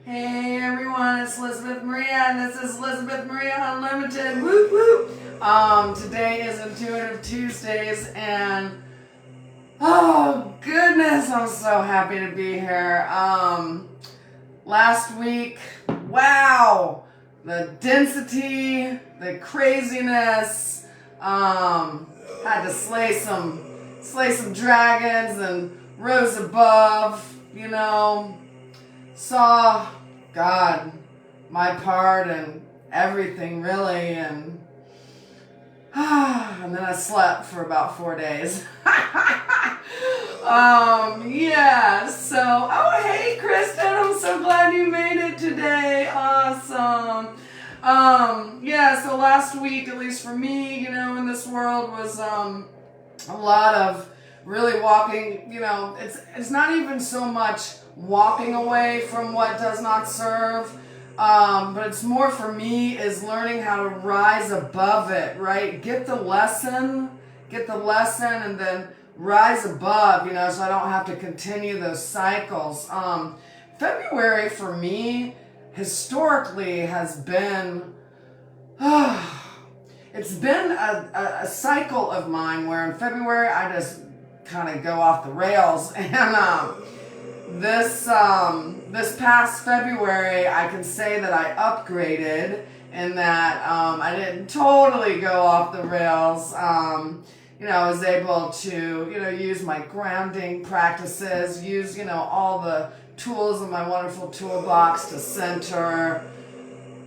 Hey everyone, it's Elizabeth Maria, and this is Elizabeth Maria Unlimited. Whoop whoop. Today is Intuitive Tuesdays, and oh goodness, I'm so happy to be here. Last week, wow, the density, the craziness. Had to slay some dragons and rose above. Saw God, my part and everything really, and then I slept for about 4 days. Yeah, so, oh hey Kristen, I'm so glad you made it today, awesome. Yeah, so last week, at least for me, in this world was, a lot of really walking, it's not even so much walking away from what does not serve, but it's more for me is learning how to rise above it, right? Get the lesson, and then rise above, so I don't have to continue those cycles. February for me historically has been, it's been a cycle of mine where in February I just kind of go off the rails, and this past February I can say that I upgraded in that I didn't totally go off the rails. I was able to use my grounding practices, use all the tools in my wonderful toolbox to center.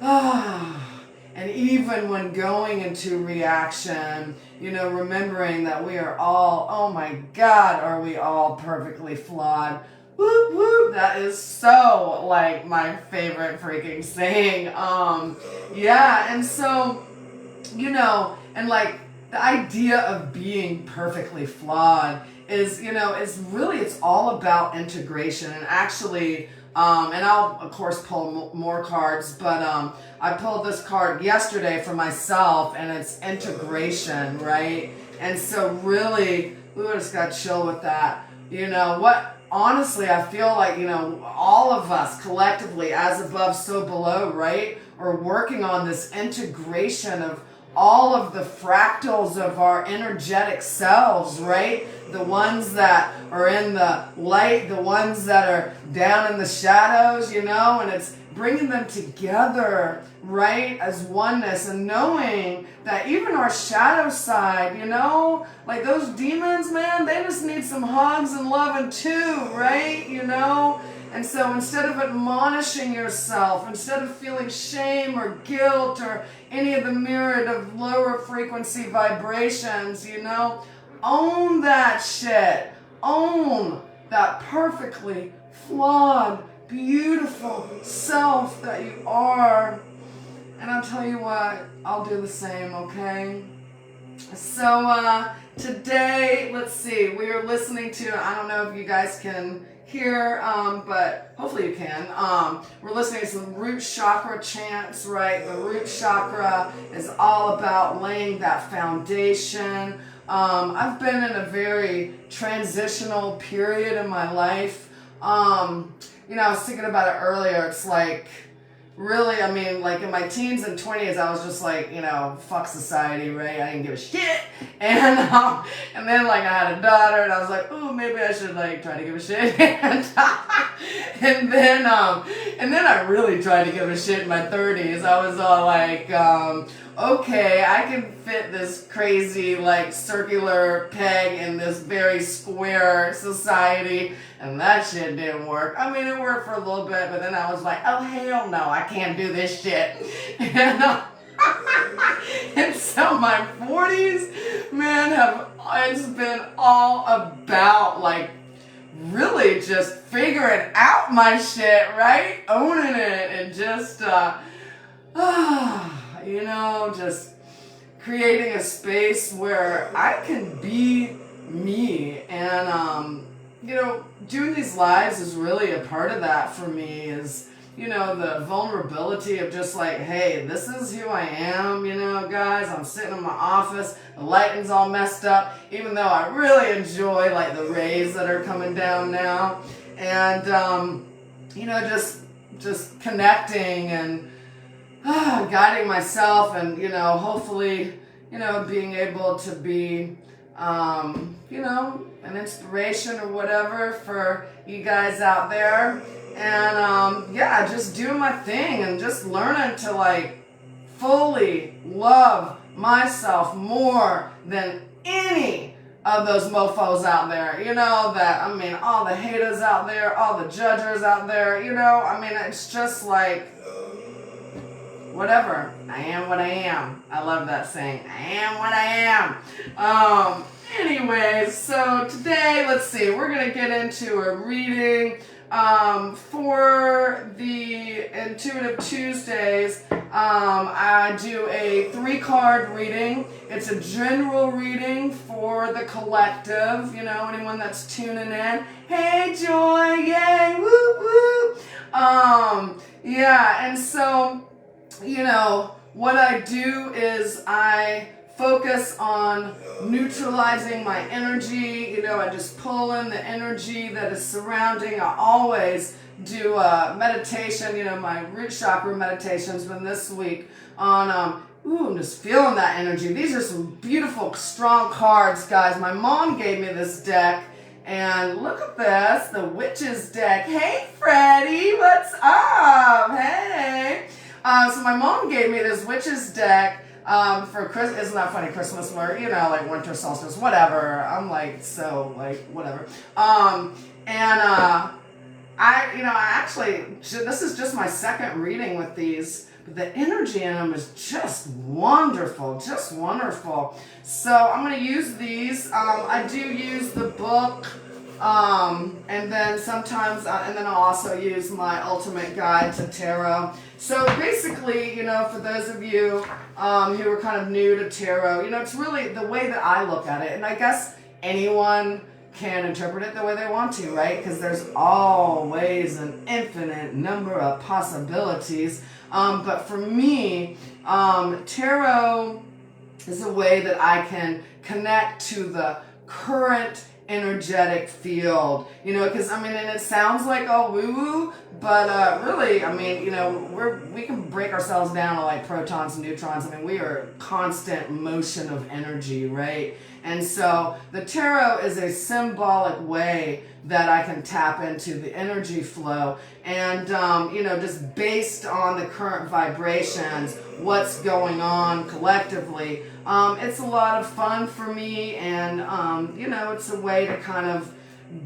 And even when going into reaction, remembering that we are all, oh my God, are we all perfectly flawed? Whoop, whoop. That is so like my favorite freaking saying. Yeah, and so, and like the idea of being perfectly flawed is, it's all about integration. And actually, and I'll of course pull more cards, but I pulled this card yesterday for myself, and it's integration, right? And so really, we just got chill with that. Honestly, I feel like, all of us collectively, as above, so below, right, are working on this integration of all of the fractals of our energetic selves, right? The ones that are in the light, the ones that are down in the shadows, and it's bringing them together, right, as oneness, and knowing that even our shadow side, like those demons, man, they just need some hugs and loving too, right, And so instead of admonishing yourself, instead of feeling shame or guilt or any of the myriad of lower frequency vibrations, own that shit. Own that perfectly flawed, beautiful self that you are. And I'll tell you what, I'll do the same, okay? So today, let's see, we are listening to, I don't know if you guys can hear, but hopefully you can. We're listening to some root chakra chants, right? The root chakra is all about laying that foundation. I've been in a very transitional period in my life. I was thinking about it earlier. It's like, really, I mean, like in my teens and 20s, I was just like, fuck society, right? I didn't give a shit. And then like I had a daughter, and I was like, ooh, maybe I should like try to give a shit. And then I really tried to give a shit in my 30s. I was all like, okay, I can fit this crazy like circular peg in this very square society, and that shit didn't work. I mean, it worked for a little bit, but then I was like, oh hell no, I can't do this shit. And so my 40s, man, it's been all about like really just figuring out my shit, right? Owning it, and just just creating a space where I can be me. And doing these lives is really a part of that for me, is the vulnerability of just like, hey, this is who I am, guys. I'm sitting in my office, the lighting's all messed up, even though I really enjoy like the rays that are coming down now. And just just connecting and guiding myself, and hopefully being able to be an inspiration or whatever for you guys out there. And just doing my thing and just learning to like fully love myself more than any of those mofos out there, all the haters out there, all the judgers out there, it's just like, whatever. I am what I am. I love that saying. I am what I am. Anyways, so today, let's see, we're going to get into a reading for the Intuitive Tuesdays. I do a 3-card reading. It's a general reading for the collective, anyone that's tuning in. Hey, Joy, yay, whoop, whoop. And so, what I do is I focus on neutralizing my energy. I just pull in the energy that is surrounding. I always do meditation, my root chakra meditation's been this week on, I'm just feeling that energy. These are some beautiful, strong cards, guys. My mom gave me this deck, and look at this, the Witch's deck. Hey, Freddie, what's up? Hey. So my mom gave me this Witch's deck for Christmas. Isn't that funny? Christmas, where, like winter solstice, whatever. I'm like, so, like, whatever. This is just my second reading with these, but the energy in them is just wonderful, just wonderful. So I'm going to use these. I do use the book, and then sometimes, and then I'll also use my Ultimate Guide to Tarot. So basically, for those of you who are kind of new to tarot, it's really the way that I look at it, and I guess anyone can interpret it the way they want to, right? Because there's always an infinite number of possibilities. But for me, tarot is a way that I can connect to the current energetic field, because and it sounds like all woo-woo, but really, we can break ourselves down to like protons and neutrons. We are constant motion of energy, right? And so the tarot is a symbolic way that I can tap into the energy flow, and just based on the current vibrations, what's going on collectively. It's a lot of fun for me, and it's a way to kind of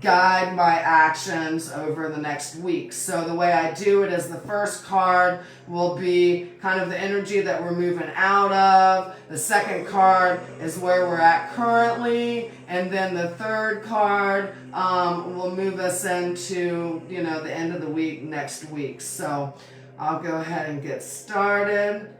guide my actions over the next week. So the way I do it is the first card will be kind of the energy that we're moving out of. The second card is where we're at currently. And then the third card will move us into, the end of the week next week. So I'll go ahead and get started.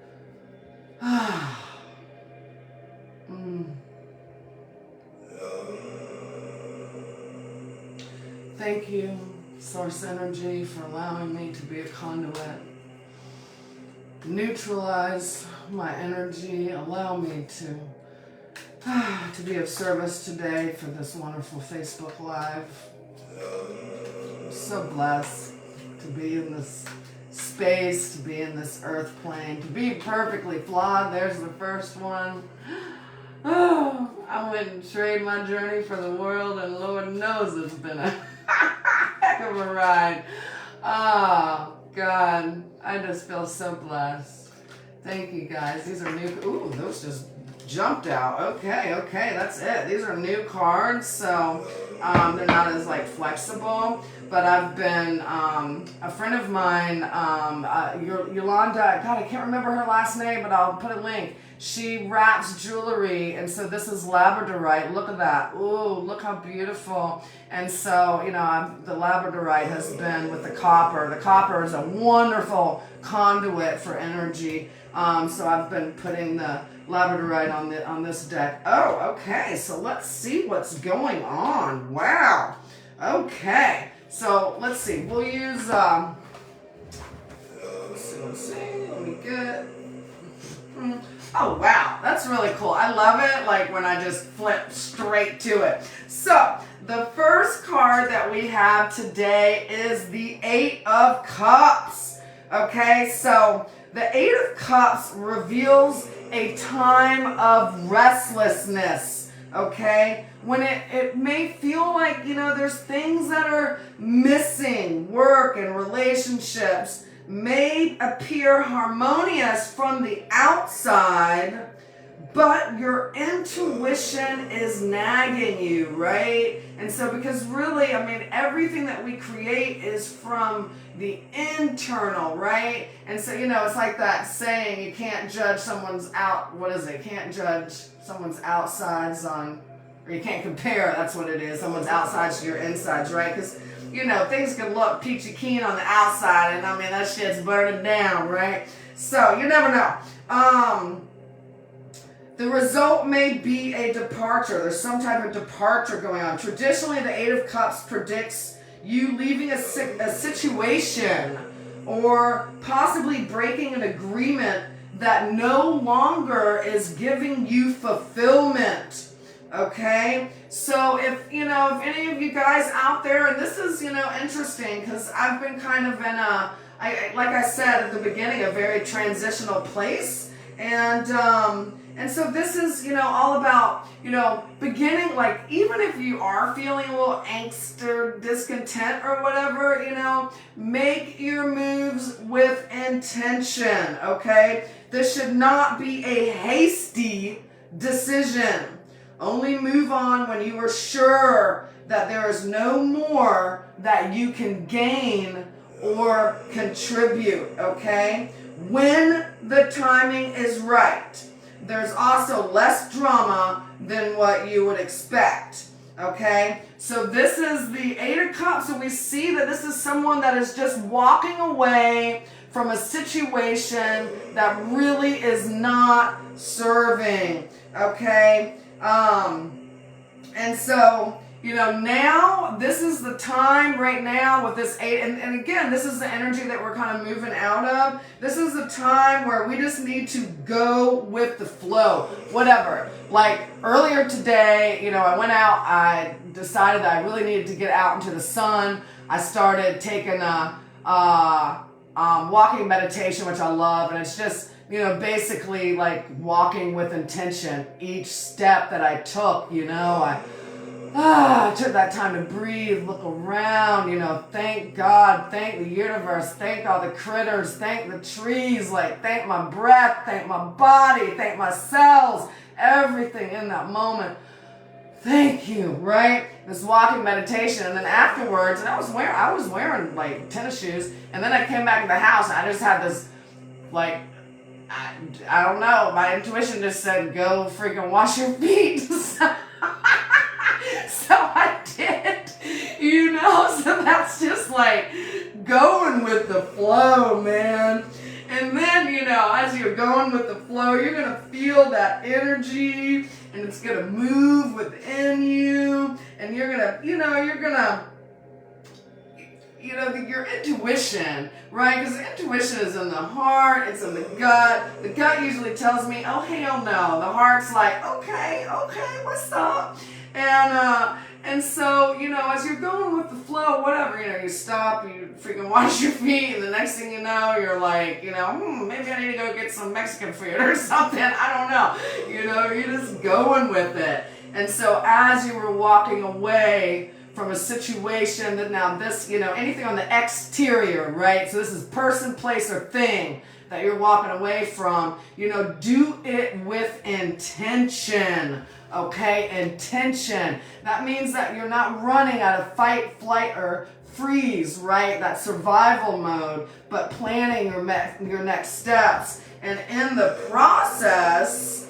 Thank you, Source Energy, for allowing me to be a conduit. Neutralize my energy. Allow me to be of service today for this wonderful Facebook Live. I'm so blessed to be in this space, to be in this earth plane, to be perfectly flawed. There's the first one. Oh, I wouldn't trade my journey for the world, and Lord knows it's been a heck of a ride. Oh, God, I just feel so blessed. Thank you, guys. These are new. Ooh, those just jumped out. Okay, that's it. These are new cards, so they're not as like flexible. But I've been a friend of mine, Yolanda. God, I can't remember her last name, but I'll put a link. She wraps jewelry, and so this is labradorite. Look at that. Ooh, look how beautiful. And so, the labradorite has been with the copper. The copper is a wonderful conduit for energy. So I've been putting the labradorite on this deck. Oh, okay. So let's see what's going on. Wow. Okay. So let's see. We'll use. Let's see. Let me get. Oh, wow. That's really cool. I love it, like when I just flip straight to it. So the first card that we have today is the Eight of Cups. Okay, so the Eight of Cups reveals a time of restlessness. Okay, when it may feel like, there's things that are missing. Work and relationships may appear harmonious from the outside, but your intuition is nagging you, right? And so, because really, everything that we create is from the internal, right? And so, it's like that saying, you can't judge someone's can't judge someone's outsides or you can't compare, that's what it is, someone's outsides to your insides, right? Because, things can look peachy keen on the outside, and that shit's burning down, right? So, you never know. The result may be a departure. There's some type of departure going on. Traditionally, the Eight of Cups predicts you leaving a situation or possibly breaking an agreement that no longer is giving you fulfillment. Okay? So if any of you guys out there, and this is, interesting, because I've been kind of in like I said at the beginning, a very transitional place. And so this is, all about, beginning, like, even if you are feeling a little angst or discontent or whatever, make your moves with intention, okay? This should not be a hasty decision. Only move on when you are sure that there is no more that you can gain or contribute, okay? When the timing is right. There's also less drama than what you would expect, okay? So this is the Eight of Cups, and we see that this is someone that is just walking away from a situation that really is not serving, okay? And so, now this is the time right now with this Eight, and again, this is the energy that we're kind of moving out of. This is the time where we just need to go with the flow, whatever. Like earlier today, I went out, I decided that I really needed to get out into the sun. I started taking a walking meditation, which I love, and it's just, basically like walking with intention. Each step that I took, I took that time to breathe, look around, thank God, thank the universe, thank all the critters, thank the trees, thank my breath, thank my body, thank my cells, everything in that moment. Thank you, right? This walking meditation, and then afterwards, and I was wearing like tennis shoes, and then I came back to the house, and I just had this, I don't know, my intuition just said, go freaking wash your feet. So I did, so that's just like going with the flow, man. And then, as you're going with the flow, you're going to feel that energy, and it's going to move within you, and you're going to, your intuition, right? Because intuition is in the heart, it's in the gut. The gut usually tells me, oh, hell no. The heart's like, okay, what's up? And so, as you're going with the flow, whatever, you stop, you freaking wash your feet, and the next thing you know, you're like, maybe I need to go get some Mexican food or something. I don't know. You're just going with it. And so as you were walking away from a situation that now this, anything on the exterior, right? So this is person, place, or thing that you're walking away from, do it with intention. Okay, intention. That means that you're not running out of fight, flight, or freeze, right? That survival mode, but planning your next steps. And in the process,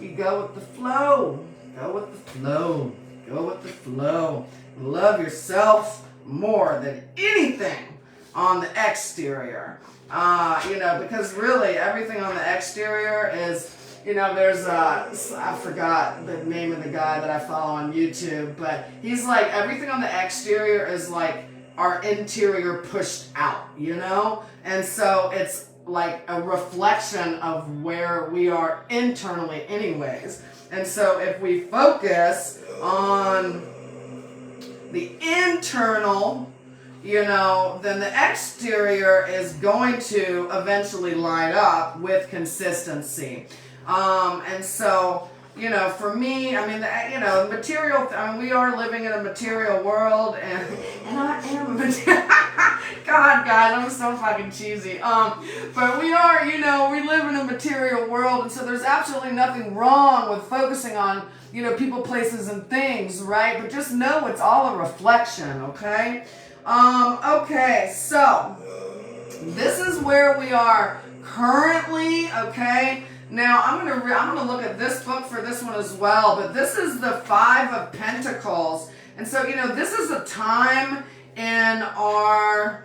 you go with the flow. Go with the flow. Go with the flow. Love yourself more than anything on the exterior. Because really everything on the exterior is, there's I forgot the name of the guy that I follow on YouTube, but he's like, everything on the exterior is like our interior pushed out, And so it's like a reflection of where we are internally anyways. And so if we focus on the internal, then the exterior is going to eventually line up with consistency. And so, for me, material, we are living in a material world, and I am God, guys, I'm so fucking cheesy. But we are, we live in a material world, and so there's absolutely nothing wrong with focusing on, people, places, and things, right? But just know it's all a reflection, okay? Okay, so this is where we are currently, okay? Now, I'm gonna look at this book for this one as well, but this is the Five of Pentacles. And so, this is a time in our,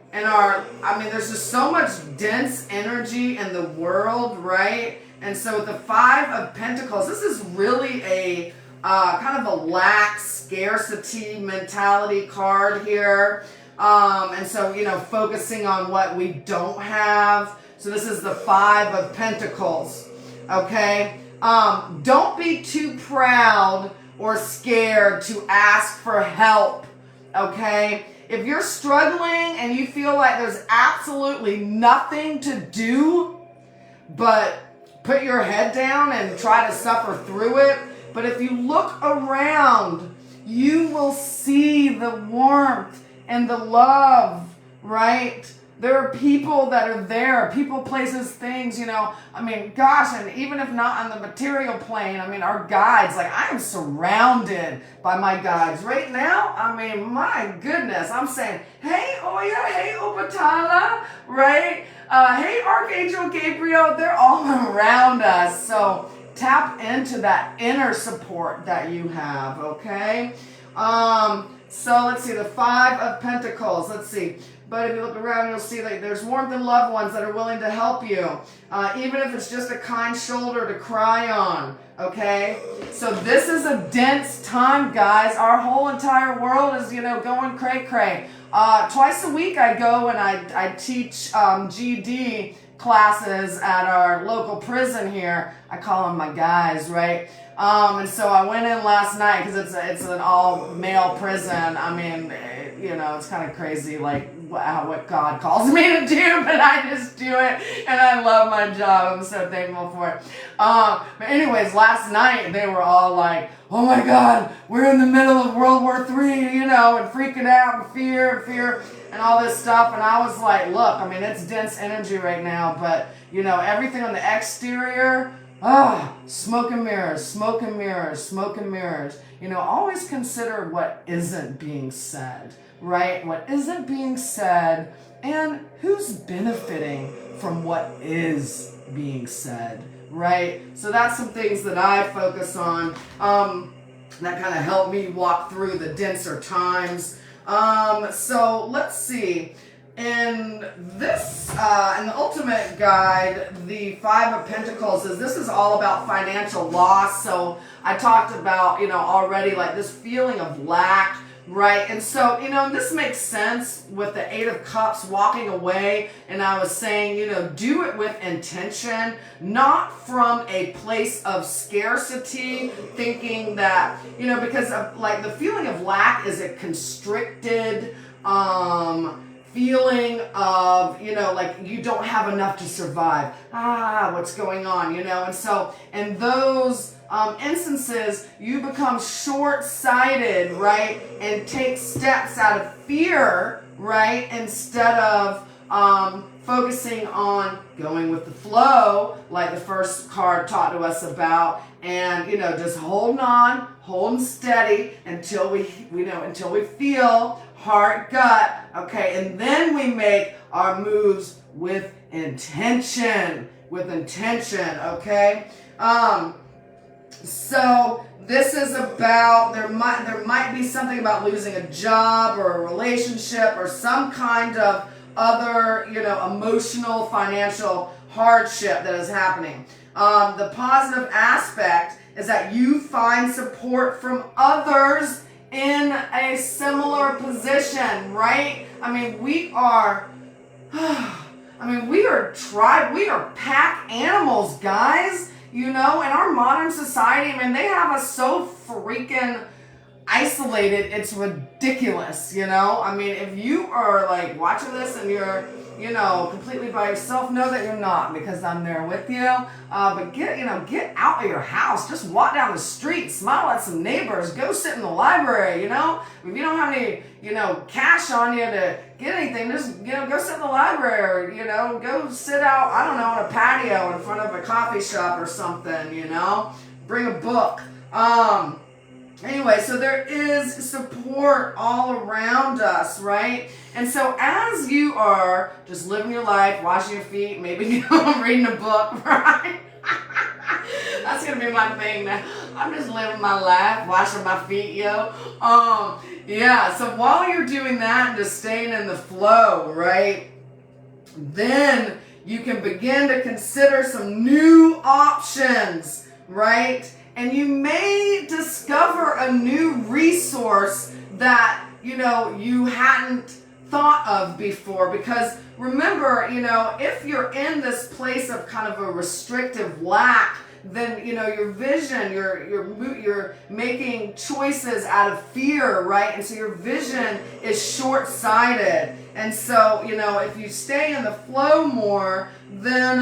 there's just so much dense energy in the world, right? And so with the Five of Pentacles, this is really a kind of a lack, scarcity mentality card here. And so, focusing on what we don't have. So this is the Five of Pentacles, okay? Don't be too proud or scared to ask for help, okay? If you're struggling and you feel like there's absolutely nothing to do but put your head down and try to suffer through it, but if you look around, you will see the warmth and the love, right? There are people that are there, people, places, things, gosh, and even if not on the material plane, our guides, I am surrounded by my guides. Right now, my goodness, I'm saying, hey, Oya, hey, Obatala, right? Hey, Archangel Gabriel, they're all around us. So tap into that inner support that you have, okay? So let's see, the Five of Pentacles, let's see. But if you look around, you'll see there's warmth and loved ones that are willing to help you. Even if it's just a kind shoulder to cry on, okay? So this is a dense time, guys. Our whole entire world is, going cray-cray. Twice a week I go and I teach GD classes at our local prison here. I call them my guys, right? And so I went in last night because it's an all-male prison. It's kind of crazy, what God calls me to do, but I just do it, and I love my job. I'm so thankful for it. But anyways, last night they were all like, oh my God, we're in the middle of World War III, and freaking out, and fear, and all this stuff. And I was like, look, it's dense energy right now, but, everything on the exterior, smoke and mirrors, smoke and mirrors, smoke and mirrors. Always consider what isn't being said, right? What isn't being said, and who's benefiting from what is being said, right? So that's some things that I focus on that kind of help me walk through the denser times. So let's see. In this, in the Ultimate Guide, the Five of Pentacles this is all about financial loss. So I talked about, already this feeling of lack, right? And so, this makes sense with the Eight of Cups walking away. And I was saying, do it with intention, not from a place of scarcity, thinking that, because of, the feeling of lack is a constricted, feeling of, you don't have enough to survive. What's going on, And so in those instances, you become short-sighted, right? And take steps out of fear, right? Instead of focusing on going with the flow, like the first card taught to us about, and just holding on, holding steady until we feel heart, gut, okay, and then we make our moves with intention, okay. So this is about there might be something about losing a job or a relationship or some kind of other emotional, financial hardship that is happening. The positive aspect is that you find support from others in a similar position, right? I mean, we are, we are pack animals, guys, in our modern society. I mean, they have us so freaking isolated, it's ridiculous, I mean, if you are like watching this and you're, completely by yourself, know that you're not, because I'm there with you. But get out of your house. Just walk down the street, smile at some neighbors, go sit in the library, If you don't have any, cash on you to get anything, just, go sit in the library, or, go sit out, I don't know, on a patio in front of a coffee shop or something, Bring a book. Anyway, so there is support all around us, right? And so as you are just living your life, washing your feet, maybe reading a book, right? That's going to be my thing now. I'm just living my life, washing my feet, Yeah, so while you're doing that and just staying in the flow, right? Then you can begin to consider some new options, right? And you may discover a new resource that, you hadn't thought of before. Because remember, if you're in this place of kind of a restrictive lack, then, your vision, you're making choices out of fear, right? And so your vision is short-sighted. And so, if you stay in the flow more, then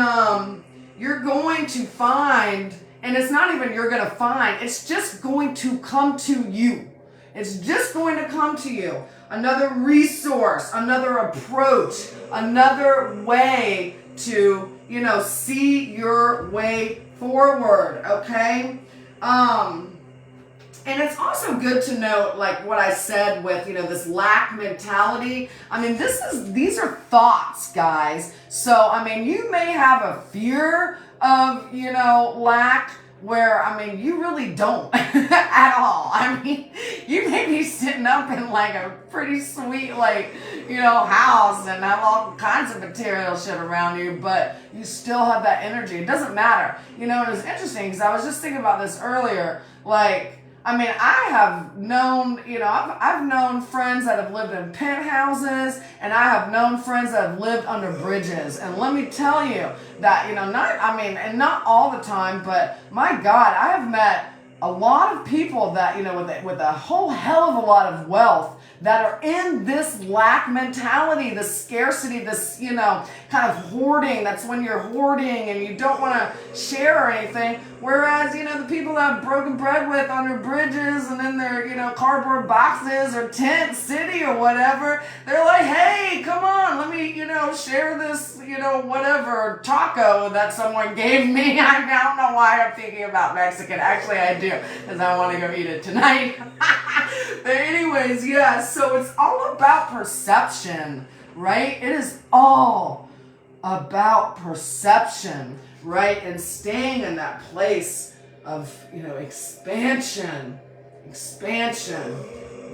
you're going to find... And it's not even you're going to find, it's just going to come to you. It's just going to come to you. Another resource, another approach, another way to, see your way forward, okay? And it's also good to note, like what I said with, this lack mentality. I mean, these are thoughts, guys. So, I mean, you may have a fear of, lack, where, you really don't at all. I mean, you may be sitting up in like a pretty sweet, house and have all kinds of material shit around you, but you still have that energy. It doesn't matter. It was interesting because I was just thinking about this earlier. I have known, I've known friends that have lived in penthouses, and I have known friends that have lived under bridges. And let me tell you that, not all the time, but my God, I have met a lot of people that, with a whole hell of a lot of wealth that are in this lack mentality, this scarcity, this, kind of hoarding. That's when you're hoarding and you don't want to share or anything. Whereas, the people that I've broken bread with under bridges and in their, cardboard boxes or tent city or whatever, they're like, hey, come on, let me, share this, whatever taco that someone gave me. I don't know why I'm thinking about Mexican. Actually, I do, because I want to go eat it tonight. But anyways, yeah, so it's all about perception, right? It is all about perception, right? And staying in that place of, expansion,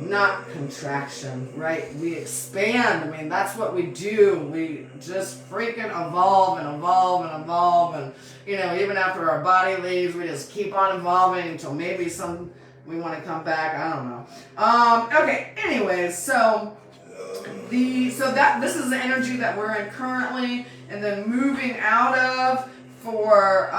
not contraction, right? We expand. That's what we do. We just freaking evolve and evolve and evolve. And, even after our body leaves, we just keep on evolving until maybe we want to come back. I don't know. Okay. Anyways, this is the energy that we're in currently, and then moving out of for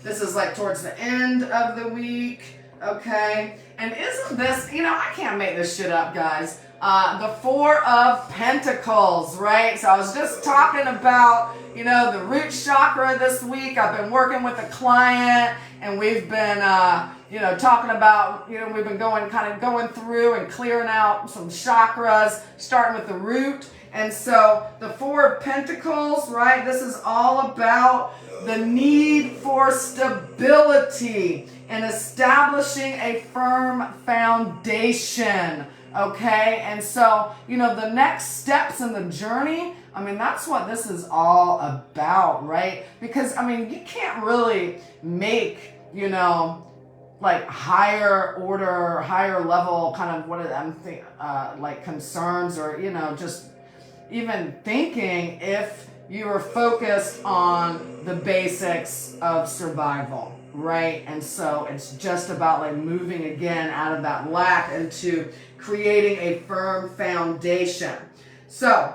this is like towards the end of the week. Okay. And isn't this, I can't make this shit up, guys. The Four of Pentacles, right? So I was just talking about, the root chakra this week. I've been working with a client, and we've been, talking about, we've been going through and clearing out some chakras, starting with the root. And so the Four of Pentacles, right? This is all about the need for stability and establishing a firm foundation. Okay, and so, the next steps in the journey, that's what this is all about, right? Because, you can't really make, higher order, higher level kind of concerns or, just even thinking if you are focused on the basics of survival, right? And so it's just about like moving again out of that lack into creating a firm foundation. So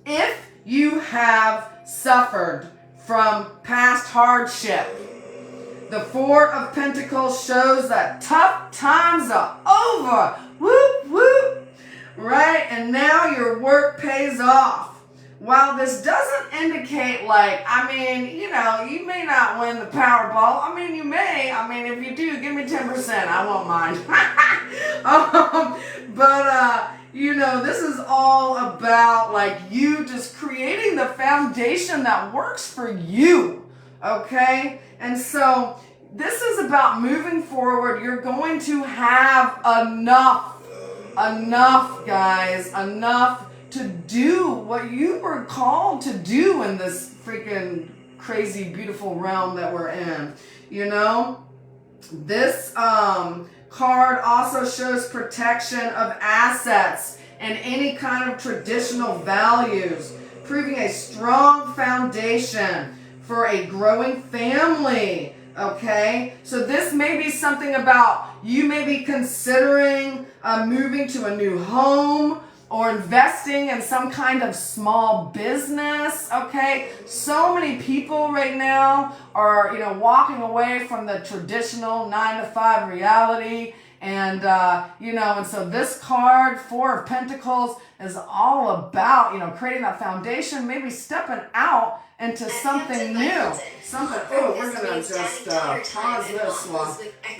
if you have suffered from past hardship, the Four of Pentacles shows that tough times are over. Whoop, whoop. Right? And now your work pays off. While this doesn't indicate like, I mean, you know, you may not win the Powerball. I mean, you may. I mean, if you do, give me 10%. I won't mind. You know, this is all about like you just creating the foundation that works for you. Okay? And so this is about moving forward. You're going to have enough, guys, enough to do what you were called to do in this freaking crazy, beautiful realm that we're in. You know, this card also shows protection of assets and any kind of traditional values, proving a strong foundation for a growing family. Okay, so this may be something about you may be considering moving to a new home or investing in some kind of small business. Okay, so many people right now are, you know, walking away from the traditional 9-to-5 reality. And, you know, and so this card, Four of Pentacles, is all about, you know, creating that foundation, maybe stepping out into something new. Something, oh, we're going to just pause this one.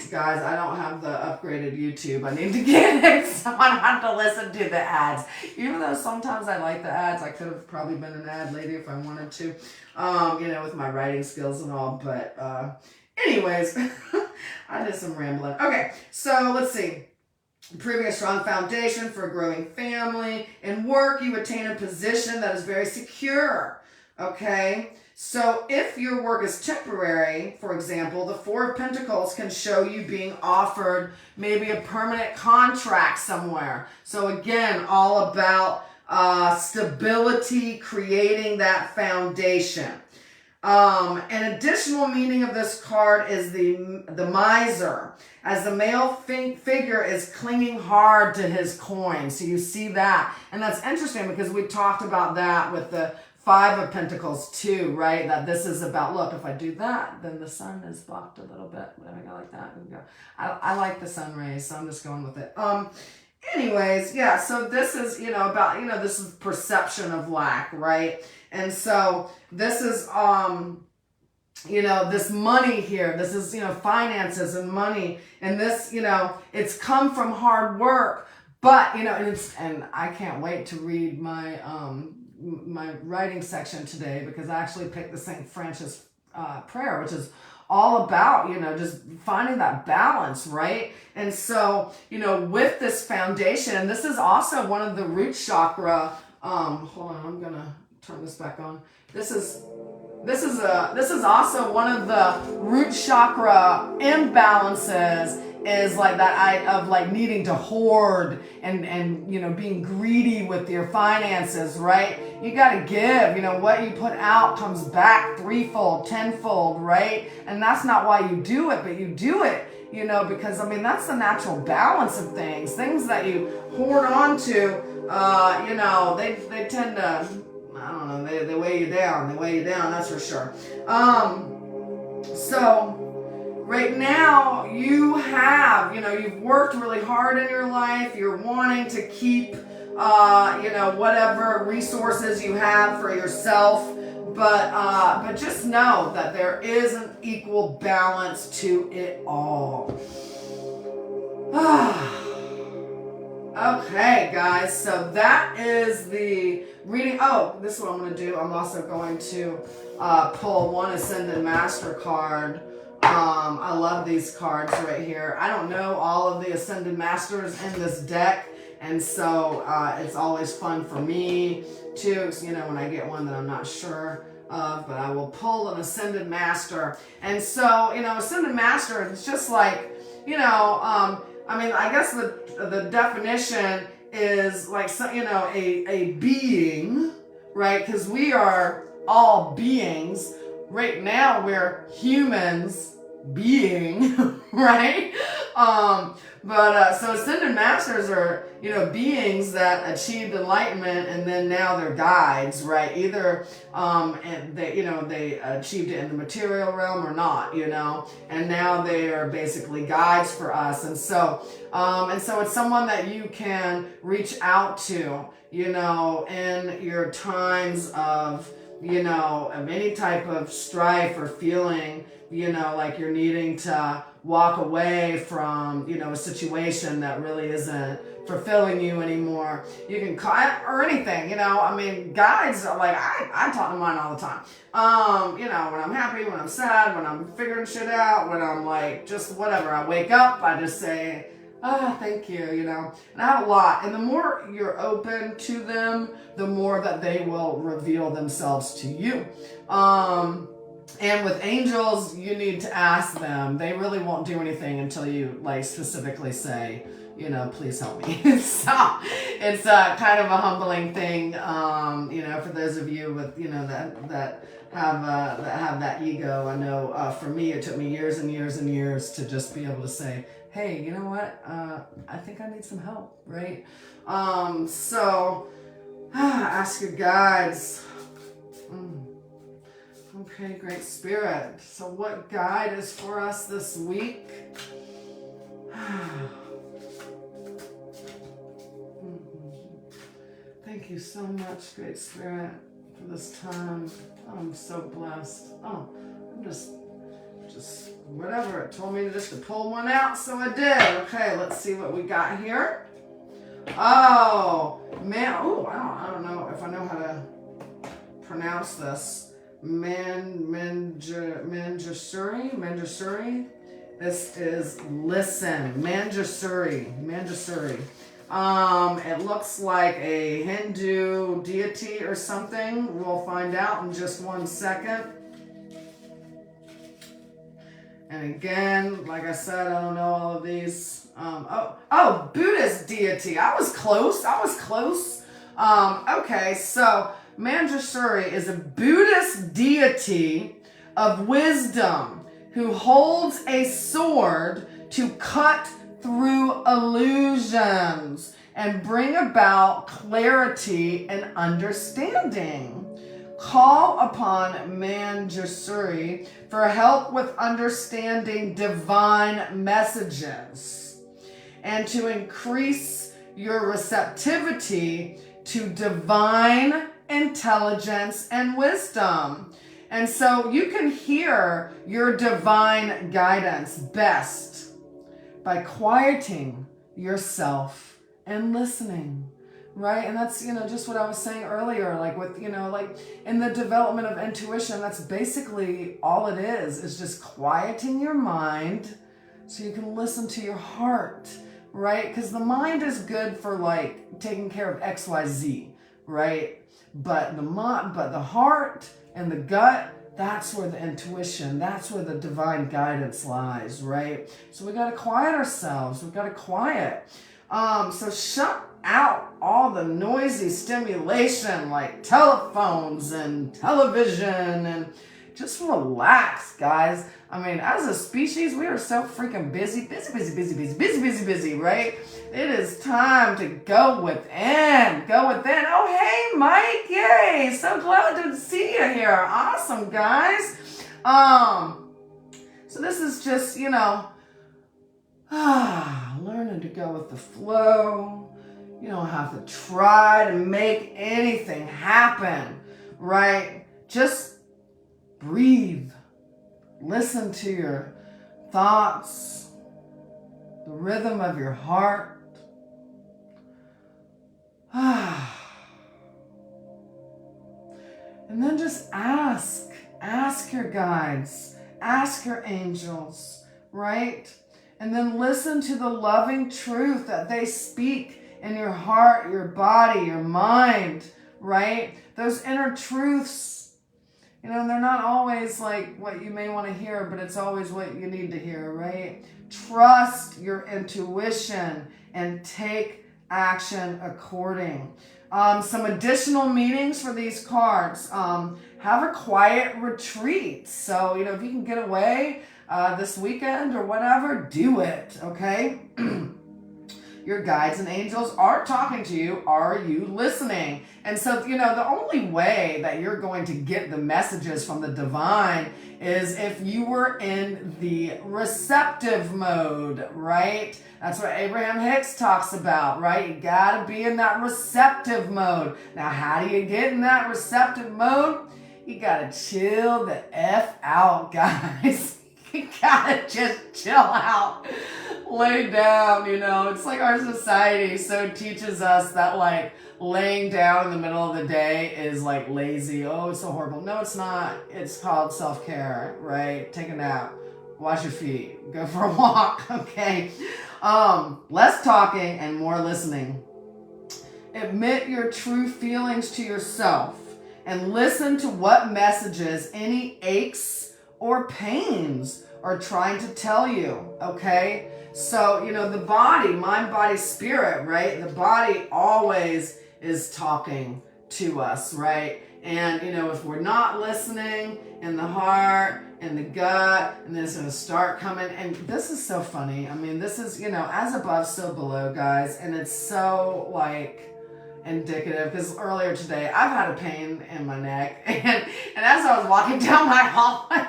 Guys, I don't have the upgraded YouTube. I need to get it, so I don't have to listen to the ads. Even though sometimes I like the ads, I could have probably been an ad lady if I wanted to, you know, with my writing skills and all. But anyways, I did some rambling. Okay, so let's see. Proving a strong foundation for a growing family. In work, you attain a position that is very secure. Okay, so if your work is temporary, for example, the Four of Pentacles can show you being offered maybe a permanent contract somewhere. So again, all about stability, creating that foundation. An additional meaning of this card is the miser, as the male figure is clinging hard to his coin. So you see that. And that's interesting because we talked about that with the Five of Pentacles too, right? That this is about, look, if I do that, then the sun is blocked a little bit. There we go, like that. There we go. I like the sun rays, so I'm just going with it. Anyways, yeah, so this is, you know, about, you know, this is perception of lack, right? And so this is, you know, this money here, this is, you know, finances and money, and this, you know, it's come from hard work, but, you know, and I can't wait to read my, my writing section today, because I actually picked the St. Francis prayer, which is all about, you know, just finding that balance, right? And so, you know, with this foundation, and this is also one of the root chakra, hold on, I'm gonna turn this back on. This is also one of the root chakra imbalances, is like that of like needing to hoard and you know, being greedy with your finances, right? You got to give, you know, what you put out comes back threefold, tenfold, right? And that's not why you do it, but you do it, you know, because I mean, that's the natural balance of things. Things that you hoard on to, you know, they tend to, I don't know, they weigh you down. They weigh you down, that's for sure. So right now you have, you know, you've worked really hard in your life. You're wanting to keep, you know, whatever resources you have for yourself. But just know that there is an equal balance to it all. Okay, guys, so that is the reading. Oh, this is what I'm going to do. I'm also going to pull one Ascended Master card. I love these cards right here. I don't know all of the Ascended Masters in this deck, and so it's always fun for me too, you know, when I get one that I'm not sure of, but I will pull an Ascended Master. And so, you know, Ascended Master, it's just like, you know, I mean, I guess the definition is like, you know, a being, right? Because we are all beings. Right now, we're humans being, right? So ascended masters are, beings that achieved enlightenment, and then now they're guides, right? Either and they achieved it in the material realm or not, and now they are basically guides for us. And so it's someone that you can reach out to, in your times of any type of strife or feeling, like you're needing to walk away from, a situation that really isn't fulfilling you anymore. You can call it or anything, guides are like, I talk to mine all the time. When I'm happy, when I'm sad, when I'm figuring shit out, when I'm like, just whatever, I wake up, I just say, thank you, and I have a lot. And the more you're open to them, the more that they will reveal themselves to you. And with angels, you need to ask them. They really won't do anything until you specifically say, please help me. So it's kind of a humbling thing, for those of you with, that have that ego. I know for me, it took me years and years and years to just be able to say, hey, you know what? I think I need some help, right? Ask your guides. Okay, great spirit. So what guide is for us this week? Thank you so much, great spirit, for this time. I'm so blessed. I'm just whatever. It told me just to pull one out, so I did. Okay, let's see what we got here. Oh, man. Oh, I don't know if I know how to pronounce this. Manjusri. This is listen. Manjusri. It looks like a Hindu deity or something. We'll find out in just 1 second. And again, like I said, I don't know all of these. Buddhist deity. I was close. Okay, so Manjusri is a Buddhist deity of wisdom who holds a sword to cut through illusions and bring about clarity and understanding. Call upon Manjusri for help with understanding divine messages and to increase your receptivity to divine intelligence and wisdom. And so you can hear your divine guidance best by quieting yourself and listening, right? And that's, just what I was saying earlier, with, in the development of intuition, that's basically all it is just quieting your mind so you can listen to your heart, right? Because the mind is good for taking care of XYZ, right? But the heart and the gut, that's where the intuition, that's where the divine guidance lies, right? So we got to quiet ourselves. We've got to quiet. So shut out all the noisy stimulation like telephones and television and just relax, guys. I mean, as a species, we are so freaking busy, right? It is time to go within. Oh, hey, Mike. Yay. So glad to see you here. Awesome, guys. So this is just, learning to go with the flow. You don't have to try to make anything happen, right? Just breathe. Listen to your thoughts, the rhythm of your heart. And then just ask your guides, ask your angels, right? And then listen to the loving truth that they speak in your heart, your body, your mind, right? Those inner truths, they're not always what you may want to hear, but it's always what you need to hear, right? Trust your intuition and take action according. Some additional meanings for these cards. Have a quiet retreat. So, if you can get away, this weekend or whatever, do it, okay? Your guides and angels are talking to you. Are you listening? And so, the only way that you're going to get the messages from the divine is if you were in the receptive mode, right? That's what Abraham Hicks talks about, right? You gotta be in that receptive mode. Now, how do you get in that receptive mode? You gotta chill the F out, guys. You gotta just chill out. Lay down, It's like our society so teaches us that, like, laying down in the middle of the day is, like, lazy. Oh, it's so horrible. No, it's not. It's called self-care, right? Take a nap. Wash your feet. Go for a walk, okay? Less talking and more listening. Admit your true feelings to yourself and listen to what messages any aches or pains are trying to tell you, okay? So, the body, mind, body, spirit, right? The body always is talking to us, right? And, if we're not listening in the heart, in the gut, and then it's going to start coming. And this is so funny. I mean, this is, as above, so below, guys. And it's so, like, indicative, because earlier today, I've had a pain in my neck. And as I was walking down my hallway,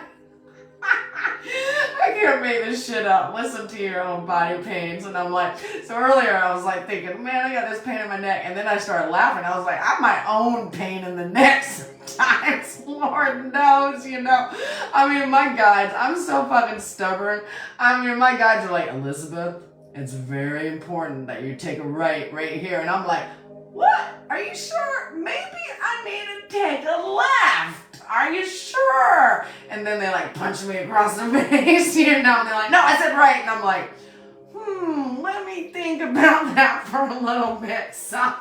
I can't make this shit up. Listen to your own body pains. And I'm like, so earlier I was like thinking, man, I got this pain in my neck. And then I started laughing. I was like, I have my own pain in the neck sometimes. Lord knows, I mean, my guides, I'm so fucking stubborn. I mean, my guides are like, Elizabeth, it's very important that you take a right here. And I'm like, what? Are you sure? Maybe I need to take a left. Are you sure? And then they like punch me across the face, and they're like, no, I said right. And I'm like, let me think about that for a little bit. So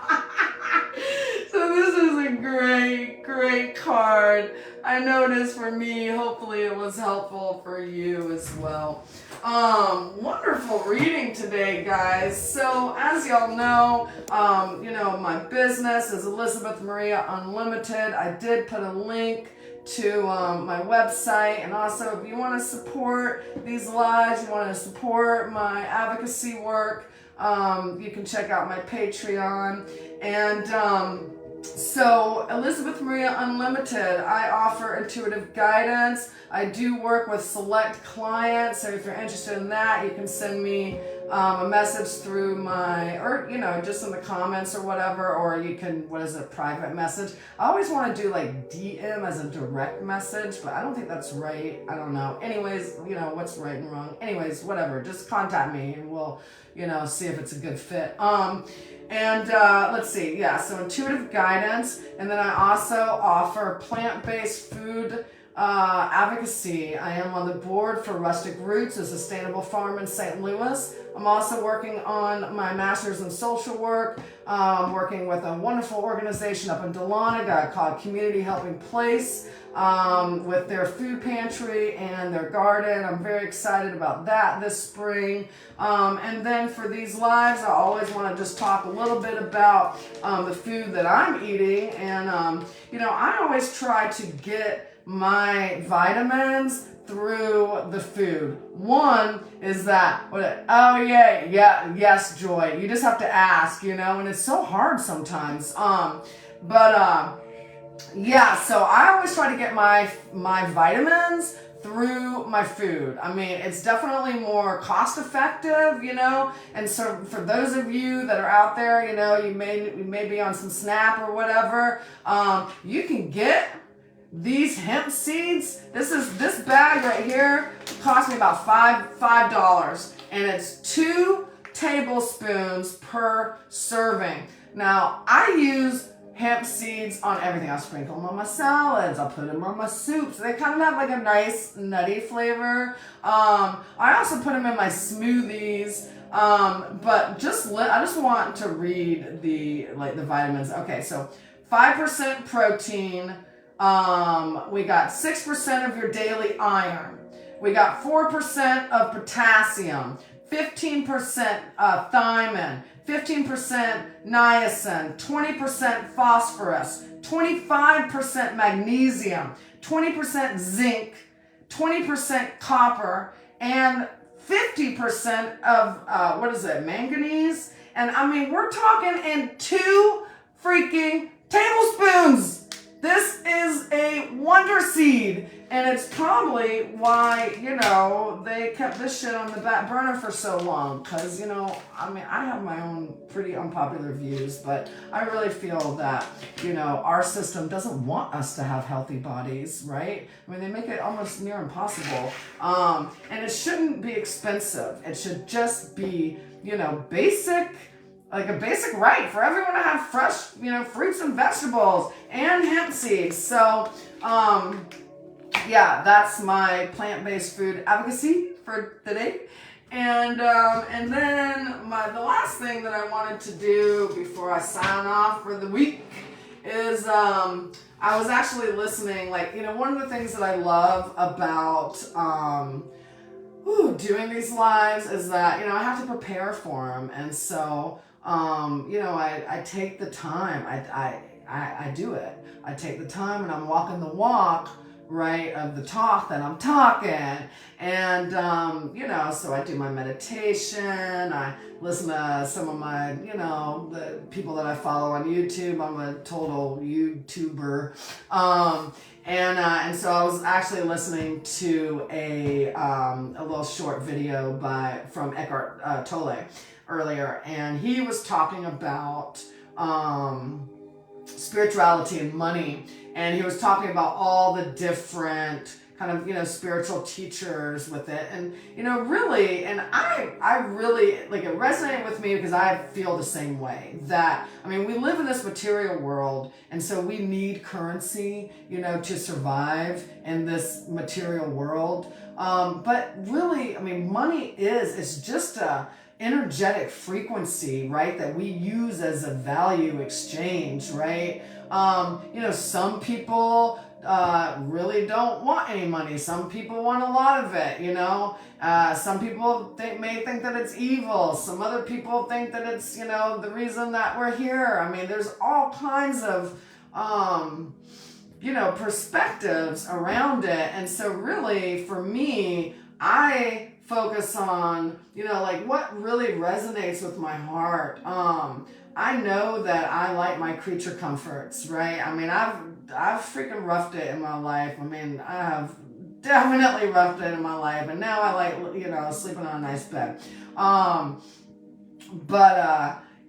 this is a great card. I noticed for me, hopefully it was helpful for you as well. Wonderful reading today, guys. So as y'all know, my business is Elizabeth Maria Unlimited. I did put a link to my website, and also if you want to support these lives, you want to support my advocacy work, you can check out my Patreon. And so Elizabeth Maria Unlimited, I offer intuitive guidance. I do work with select clients, so if you're interested in that, you can send me a message through or just in the comments or whatever, or you can, private message. I always want to do like DM as a direct message, but I don't think that's right. I don't know. Anyways, what's right and wrong. Anyways, whatever. Just contact me and we'll, see if it's a good fit. And let's see, so intuitive guidance, and then I also offer plant-based food advocacy. I am on the board for Rustic Roots, a sustainable farm in St. Louis. I'm also working on my master's in social work, working with a wonderful organization up in Dahlonega called Community Helping Place, with their food pantry and their garden. I'm very excited about that this spring. And then for these lives, I always want to just talk a little bit about the food that I'm eating. And, I always try to get my vitamins through the food. One is that, yes, Joy, you just have to ask, and it's so hard sometimes. So I always try to get my vitamins through my food. I mean, it's definitely more cost effective, and so for those of you that are out there, you may be on some SNAP or whatever, you can get these hemp seeds. This bag right here cost me about $5, and it's 2 tablespoons per serving. Now, I use hemp seeds on everything. I sprinkle them on my salads. I put them on my soups. They kind of have like a nice nutty flavor. I also put them in my smoothies. But I just want to read the vitamins. Okay, so 5% protein. We got 6% of your daily iron. We got 4% of potassium, 15% thiamine, 15% niacin, 20% phosphorus, 25% magnesium, 20% zinc, 20% copper, and 50% of, manganese. And I mean, we're talking in 2 freaking tablespoons. This is a wonder seed. And it's probably why, they kept this shit on the back burner for so long. Because, I have my own pretty unpopular views, but I really feel that, our system doesn't want us to have healthy bodies, right? I mean, they make it almost near impossible. And it shouldn't be expensive. It should just be, basic, like a basic right for everyone to have fresh, fruits and vegetables and hemp seeds. So, yeah, that's my plant-based food advocacy for today. And then the last thing that I wanted to do before I sign off for the week is I was actually listening, one of the things that I love about doing these lives is that, I have to prepare for them. And so, I take the time. I do it. I take the time and I'm walking the walk, right, of the talk that I'm talking. And, so I do my meditation. I listen to some of my, the people that I follow on YouTube. I'm a total YouTuber. And so I was actually listening to a little short video from Eckhart Tolle earlier, and he was talking about spirituality and money, and he was talking about all the different kind of spiritual teachers with it, and really, and I really like it resonated with me because I feel the same way. That we live in this material world, and so we need currency to survive in this material world, but really, money it's just a energetic frequency, right, that we use as a value exchange, right? Some people really don't want any money. Some people want a lot of it, Some people may think that it's evil. Some other people think that it's, the reason that we're here. There's all kinds of, perspectives around it. And so really, for me, I focus on, what really resonates with my heart. I know that I like my creature comforts, right? I've freaking roughed it in my life. I have definitely roughed it in my life, and now I like, sleeping on a nice bed. But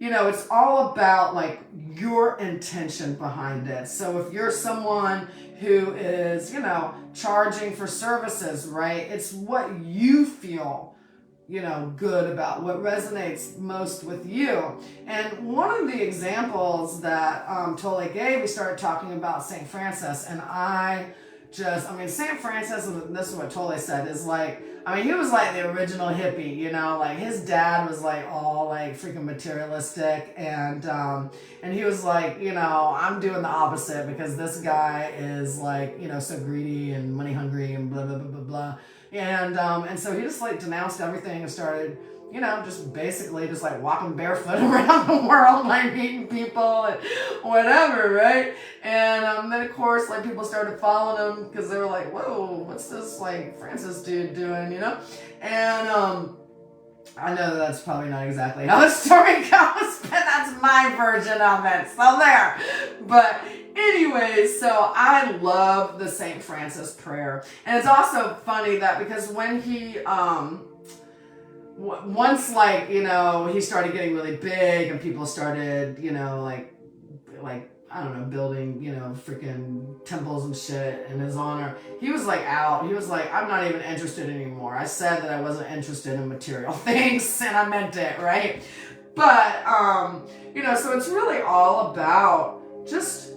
it's all about like your intention behind it. So if you're someone who is, charging for services, right? It's what you feel, good about, what resonates most with you. And one of the examples that Tolle gave, we started talking about St. Francis, and St. Francis, and this is what Tolle said, is like, he was like the original hippie, like his dad was like all like freaking materialistic, and he was like, I'm doing the opposite because this guy is like, so greedy and money hungry and blah, blah, blah, blah, blah. And so he just like denounced everything and started, just basically just like walking barefoot around the world, like meeting people and whatever, right? And then of course, like people started following him because they were like, whoa, what's this like Francis dude doing, And I know that's probably not exactly how the story goes, but that's my version of it. So there. But anyways, so I love the St. Francis prayer. And it's also funny that because when he, once like, he started getting really big and people started, like, I don't know, building, freaking temples and shit in his honor. He was like out. He was like, I'm not even interested anymore. I said that I wasn't interested in material things and I meant it, right? But, so it's really all about just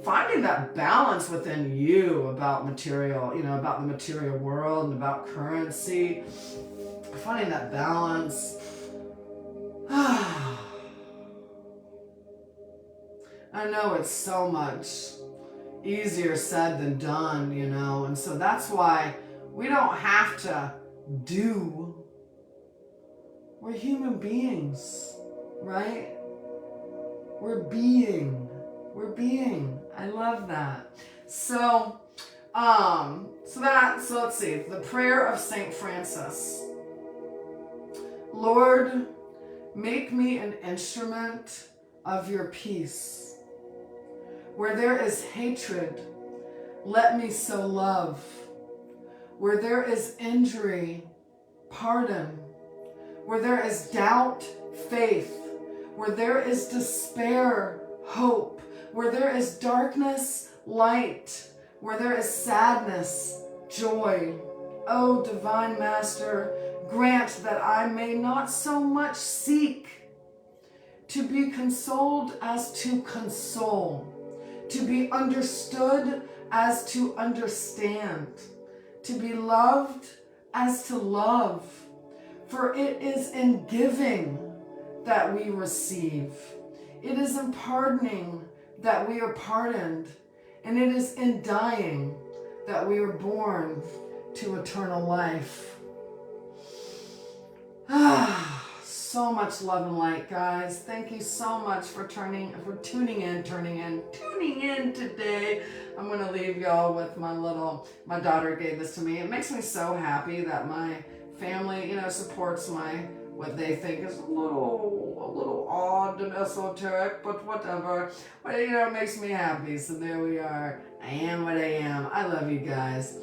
finding that balance within you about material, about the material world and about currency. Finding that balance. I know it's so much easier said than done, and so that's why we don't have to do. We're human beings, right? We're being. I love that. So, So let's see. The prayer of Saint Francis. Lord, make me an instrument of your peace. Where there is hatred, let me sow love. Where there is injury, pardon. Where there is doubt, faith. Where there is despair, hope. Where there is darkness, light. Where there is sadness, joy. O Divine Master, grant that I may not so much seek to be consoled as to console, to be understood as to understand, to be loved as to love. For it is in giving that we receive. It is in pardoning that we are pardoned. And it is in dying that we are born to eternal life. So much love and light, guys. Thank you so much for tuning in today. I'm going to leave y'all with my daughter gave this to me. It makes me so happy that my family, supports what they think is a little odd and esoteric, but whatever. But it makes me happy. So there we are. I am what I am. I love you guys.